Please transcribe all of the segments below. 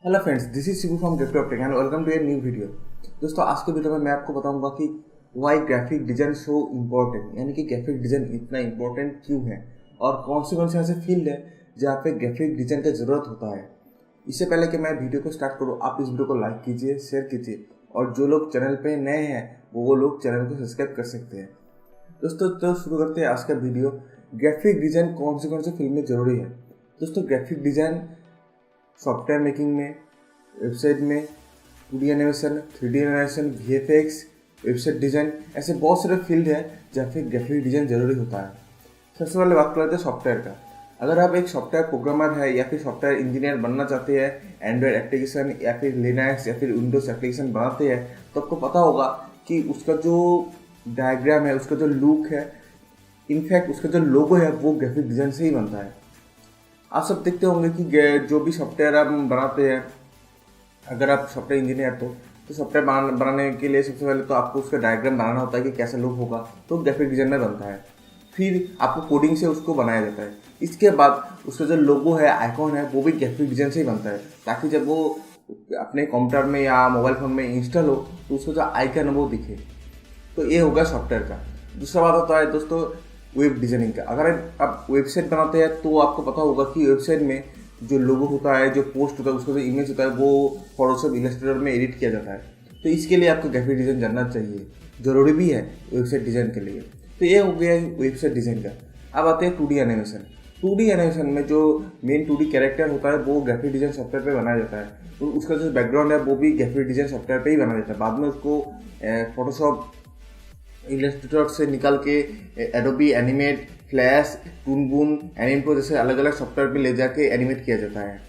Hello friends, this is Shibu from gift and welcome to a new video. दोस्तों, आज के video में मैं आपको बताऊंगा कि why graphic design so important, यानी कि ग्राफिक डिजाइन इतना इम्पोर्टेंट क्यों है और कौन से ऐसे फील्ड है जहाँ पे ग्राफिक डिजाइन की ज़रूरत होता है। इससे पहले कि मैं वीडियो को स्टार्ट करूँ, आप इस वीडियो को लाइक कीजिए, शेयर कीजिए और जो लोग चैनल पे नए हैं वो लोग चैनल को सब्सक्राइब कर सकते हैं। दोस्तों, तो शुरू करते हैं आज का वीडियो। ग्राफिक डिजाइन कौन से फील्ड में ज़रूरी है। दोस्तों, ग्राफिक डिजाइन सॉफ्टवेयर मेकिंग में, वेबसाइट में, 2D animation, 3D animation, VFX, website design, ऐसे बहुत सारे फील्ड है जहाँ पे ग्राफिक डिज़ाइन ज़रूरी होता है। सबसे पहले बात करते हैं सॉफ्टवेयर का। अगर आप एक सॉफ्टवेयर प्रोग्रामर है या फिर सॉफ्टवेयर इंजीनियर बनना चाहते हैं, एंड्रॉयड एप्लीकेशन या फिर लिनक्स या फिर विंडोज़ एप्लीकेशन बनाते हैं, तो आपको पता होगा कि उसका जो डायग्राम है, उसका जो लुक है, इनफैक्ट उसका जो लोगो है, वो ग्राफिक डिज़ाइन से ही बनता है। आप सब देखते होंगे कि जो भी सॉफ्टवेयर आप बनाते हैं, अगर आप सॉफ्टवेयर इंजीनियर तो सॉफ्टवेयर बनाने के लिए सबसे पहले तो आपको उसका डायग्राम बनाना होता है कि कैसा लुक होगा, तो ग्राफिक डिजाइन में बनता है। फिर आपको कोडिंग से उसको बनाया जाता है। इसके बाद उसका जो लोगो है, आइकॉन है, वो भी ग्राफिक डिजाइन से ही बनता है, ताकि जब वो अपने कंप्यूटर में या मोबाइल फ़ोन में इंस्टॉल हो तो उसका जो आइकन है वो दिखे। तो ये होगा सॉफ्टवेयर का। दूसरा बात होता है दोस्तों वेब डिज़ाइनिंग का। अगर आप वेबसाइट बनाते हैं तो आपको पता होगा कि वेबसाइट में जो लोगो होता है, जो पोस्ट होता है, उसका जो इमेज होता है, वो फोटोशॉप इलस्ट्रेटर में एडिट किया जाता है। तो इसके लिए आपको ग्राफिक डिज़ाइन जानना चाहिए, ज़रूरी भी है वेबसाइट डिज़ाइन के लिए। तो ये हो गया वेबसाइट डिज़ाइन का। अब आते हैं 2D एनिमेशन। 2D एनिमेशन में जो मेन 2D कैरेक्टर होता है वो ग्राफिक डिज़ाइन सॉफ्टवेयर पे बनाया जाता है, तो उसका जो बैकग्राउंड है वो भी ग्राफिक डिज़ाइन सॉफ्टवेयर पे ही बनाया जाता है। बाद में उसको फोटोशॉप इलस्ट्रेटर से निकाल के एडोबी एनिमेट, फ्लैश, टूनबून, एनिमप्रो जैसे अलग अलग सॉफ्टवेयर पे ले जाके एनिमेट किया जाता है।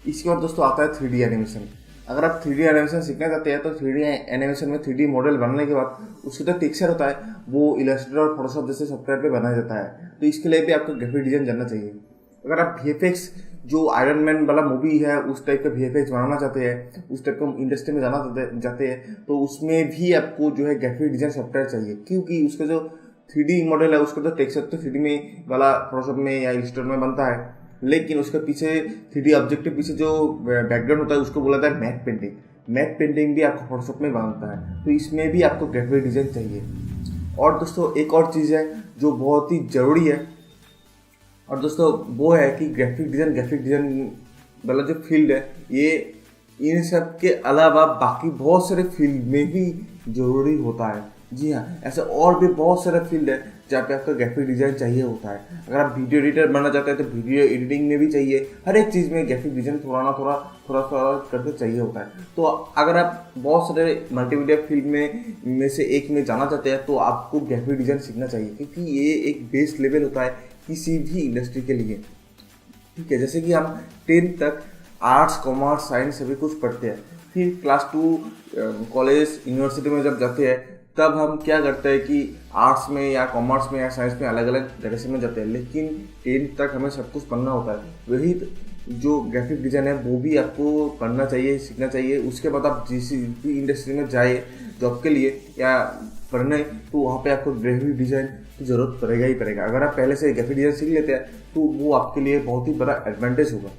इसके बाद दोस्तों आता है 3D एनिमेशन। अगर आप 3D एनिमेशन सीखना चाहते हैं तो 3D एनिमेशन में 3D मॉडल बनने के बाद उसका जो टेक्सचर होता है वो इलस्ट्रेटर और फोटोशॉप जैसे सॉफ्टवेयर पे बनाया जाता है। तो इसके लिए भी आपको ग्राफिक डिज़ाइन जानना चाहिए। अगर आप VFX, जो आयरन मैन वाला मूवी है, उस टाइप का VFX बनाना चाहते हैं, उस टाइप का इंडस्ट्री में जाना चाहते हैं, तो उसमें भी आपको जो है ग्राफिक डिज़ाइन सॉफ्टवेयर चाहिए, क्योंकि उसका जो 3D मॉडल है, उसका तो टेक्सचर तो 3D में वाला फोटोशॉप में या इलस्ट्रेटर में बनता है, लेकिन उसके पीछे 3D ऑब्जेक्ट के पीछे जो बैकग्राउंड होता है उसको बोला जाता है मैट पेंटिंग। मैट पेंटिंग भी आपको फोटोशॉप में बनता है, तो इसमें भी आपको ग्राफिक डिज़ाइन चाहिए। और दोस्तों एक और चीज़ है जो बहुत ही ज़रूरी है, और दोस्तों वो है कि ग्राफिक डिज़ाइन वाला जो फील्ड है, ये इन सब के अलावा बाकी बहुत सारे फील्ड में भी ज़रूरी होता है। जी हाँ, ऐसे और भी बहुत सारे फील्ड है जहाँ पे आपका ग्राफिक डिज़ाइन चाहिए होता है। अगर आप वीडियो एडिटर बनना चाहते हैं तो वीडियो एडिटिंग में भी चाहिए। हर एक चीज़ में ग्राफिक डिज़ाइन थोड़ा करके चाहिए होता है। तो अगर आप बहुत सारे मल्टीमीडिया फील्ड में से एक में जाना चाहते हैं तो आपको ग्राफिक डिज़ाइन सीखना चाहिए, क्योंकि ये एक बेस लेवल होता है किसी भी इंडस्ट्री के लिए। ठीक है, जैसे कि हम 10th तक आर्ट्स, कॉमर्स, साइंस सभी कुछ पढ़ते हैं, फिर क्लास 2 कॉलेज, यूनिवर्सिटी में जब जाते हैं तब हम क्या करते हैं कि आर्ट्स में या कॉमर्स में या साइंस में अलग अलग डायरेक्शन में जाते हैं, लेकिन 10th तक हमें सब कुछ पढ़ना होता है। वही जो ग्राफिक डिज़ाइन है वो भी आपको पढ़ना चाहिए, सीखना चाहिए। उसके बाद आप जिस भी इंडस्ट्री में जाए जॉब के लिए या पढ़ने, तो वहाँ पे आपको ग्राफिक डिज़ाइन की ज़रूरत पड़ेगा ही पड़ेगा। अगर आप पहले से ग्राफिक डिज़ाइन सीख लेते हैं तो वो आपके लिए बहुत ही बड़ा एडवांटेज होगा।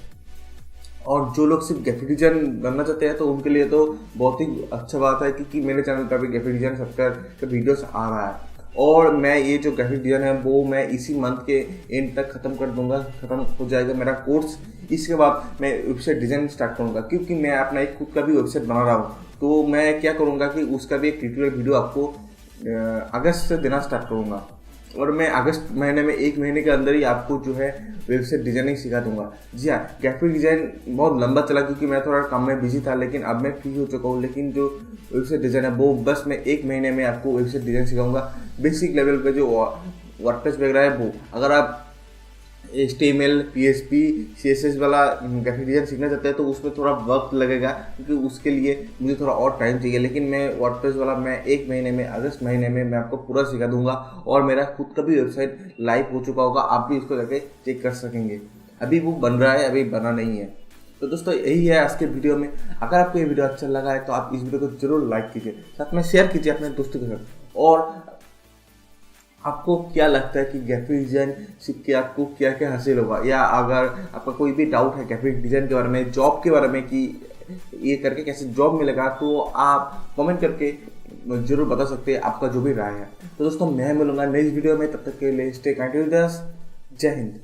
और जो लोग सिर्फ ग्राफिक डिज़ाइन बनना चाहते हैं तो उनके लिए तो बहुत ही अच्छा बात है कि मेरे चैनल पर भी ग्राफिक डिज़ाइन सॉफ्टवेयर का वीडियोस आ रहा है, और मैं ये जो ग्राफिक डिज़ाइन है वो मैं इसी मंथ के एंड तक ख़त्म कर दूंगा, ख़त्म हो जाएगा मेरा कोर्स। इसके बाद मैं वेबसाइट डिज़ाइन स्टार्ट करूँगा, क्योंकि मैं अपना एक खुद का भी वेबसाइट बना रहा हूँ। तो मैं क्या करूँगा कि उसका भी एक ट्यूटोरियल वीडियो आपको अगस्त से देना स्टार्ट करूँगा, और मैं अगस्त महीने में 1 महीने के अंदर ही आपको जो है वेबसाइट डिज़ाइनिंग सिखा दूंगा। जी हाँ, ग्राफिक डिज़ाइन बहुत लंबा चला क्योंकि मैं थोड़ा काम में बिजी था, लेकिन अब मैं फ्री हो चुका हूँ। लेकिन जो वेबसाइट डिज़ाइन है वो बस मैं 1 महीने में आपको वेबसाइट डिज़ाइन सिखाऊंगा। बेसिक लेवल पे जो वर्डप्रेस वगैरह है वो, अगर आप HTML, PHP, CSS वाला ग्राफिक डिज़ाइन सीखना चाहते हैं तो उसमें थोड़ा वक्त लगेगा, क्योंकि उसके लिए मुझे थोड़ा और टाइम चाहिए। लेकिन मैं वर्डप्रेस वाला मैं 1 महीने में, अगस्त महीने में मैं आपको पूरा सिखा दूंगा, और मेरा खुद का भी वेबसाइट लाइव हो चुका होगा, आप भी उसको जाके चेक कर सकेंगे। अभी वो बन रहा है, अभी बना नहीं है। तो दोस्तों यही है आज के वीडियो में। अगर आपको ये वीडियो अच्छा लगा है तो आप इस वीडियो को जरूर लाइक कीजिए, साथ में शेयर कीजिए अपने दोस्तों के साथ। और आपको क्या लगता है कि ग्राफिक डिज़ाइन सीख के आपको क्या क्या हासिल होगा, या अगर आपका कोई भी डाउट है ग्राफिक डिज़ाइन के बारे में, जॉब के बारे में कि ये करके कैसे जॉब मिलेगा, तो आप कमेंट करके जरूर बता सकते हैं आपका जो भी राय है। तो दोस्तों मैं मिलूंगा नेक्स्ट वीडियो में, तब तक के लिए स्टे कंटिन्यूअस। जय हिंद।